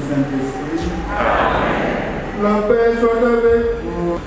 Saint-Esprit. La paix soit avec vous.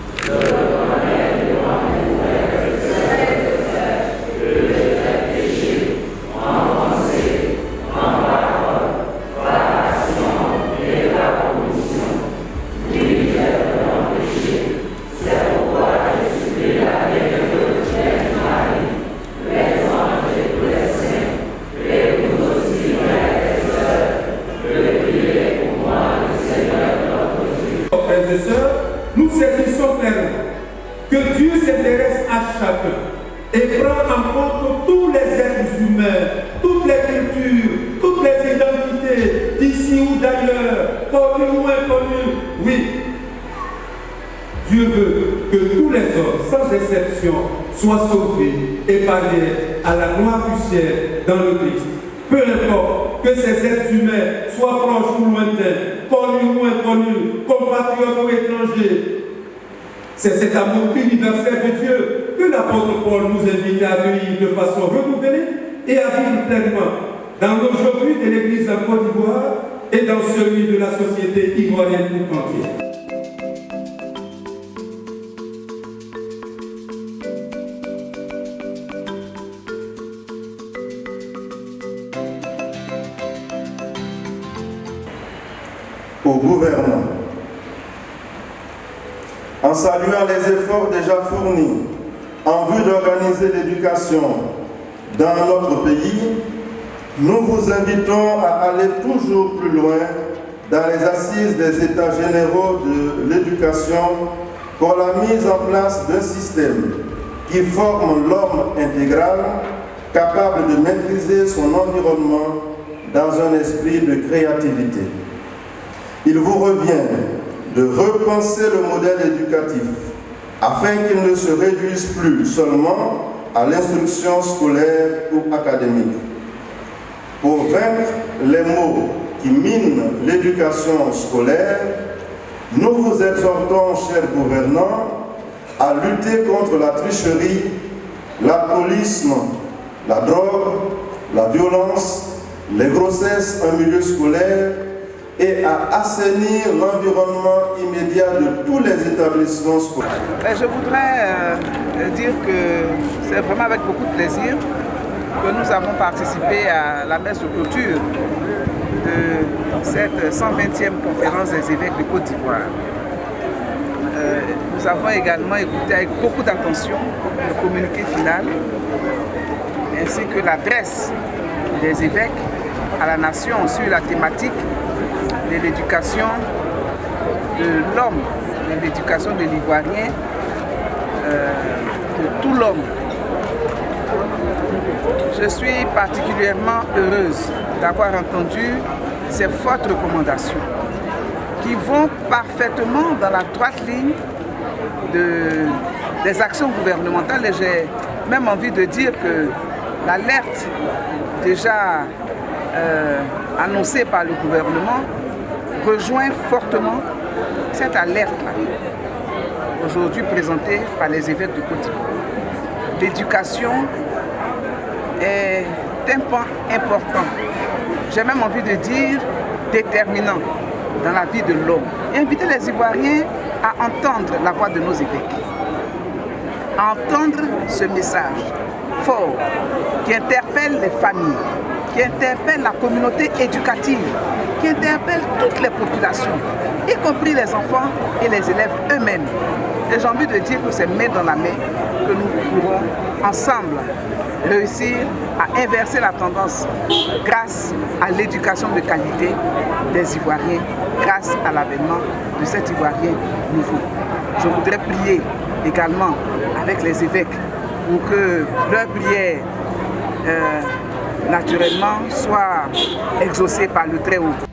Frères et sœurs, nous saisissons clairement que Dieu s'intéresse à chacun et prend en compte tous les êtres humains, toutes les cultures, toutes les identités, d'ici ou d'ailleurs, connues ou inconnues. Oui, Dieu veut que tous les hommes, sans exception, soient sauvés et parviennent à la gloire du ciel dans le Christ. Peu importe que ces êtres humains soient proches ou lointains, connus ou inconnus, compatriotes ou étrangers. C'est cet amour universel de Dieu que l'apôtre Paul nous invite à accueillir de façon renouvelée et à vivre pleinement dans l'aujourd'hui de l'Église en Côte d'Ivoire et dans celui de la société ivoirienne tout entière. Au gouvernement. En saluant les efforts déjà fournis en vue d'organiser l'éducation dans notre pays, nous vous invitons à aller toujours plus loin dans les assises des États généraux de l'éducation pour la mise en place d'un système qui forme l'homme intégral, capable de maîtriser son environnement dans un esprit de créativité. Il vous revient de repenser le modèle éducatif afin qu'il ne se réduise plus seulement à l'instruction scolaire ou académique. Pour vaincre les maux qui minent l'éducation scolaire, nous vous exhortons, chers gouvernants, à lutter contre la tricherie, l'alcoolisme, la drogue, la violence, les grossesses en milieu scolaire, et à assainir l'environnement immédiat de tous les établissements scolaires. Je voudrais dire que c'est vraiment avec beaucoup de plaisir que nous avons participé à la messe de clôture de cette 120e conférence des évêques de Côte d'Ivoire. Nous avons également écouté avec beaucoup d'attention le communiqué final ainsi que l'adresse des évêques à la nation sur la thématique de l'éducation de l'homme, de l'éducation de l'Ivoirien, de tout l'homme. Je suis particulièrement heureuse d'avoir entendu ces fortes recommandations qui vont parfaitement dans la droite ligne des actions gouvernementales et j'ai même envie de dire que l'alerte déjà annoncée par le gouvernement rejoint fortement cette alerte-là, aujourd'hui présentée par les évêques de Côte d'Ivoire. L'éducation est un point important, j'ai même envie de dire déterminant dans la vie de l'homme. Et inviter les Ivoiriens à entendre la voix de nos évêques, à entendre ce message fort qui interpelle les familles, qui interpelle la communauté éducative, qui interpelle toutes les populations, y compris les enfants et les élèves eux-mêmes. Et j'ai envie de dire que c'est main dans la main que nous pourrons ensemble réussir à inverser la tendance grâce à l'éducation de qualité des Ivoiriens, grâce à l'avènement de cet Ivoirien nouveau. Je voudrais prier également avec les évêques pour que leur prière naturellement soit exaucée par le Très-Haut.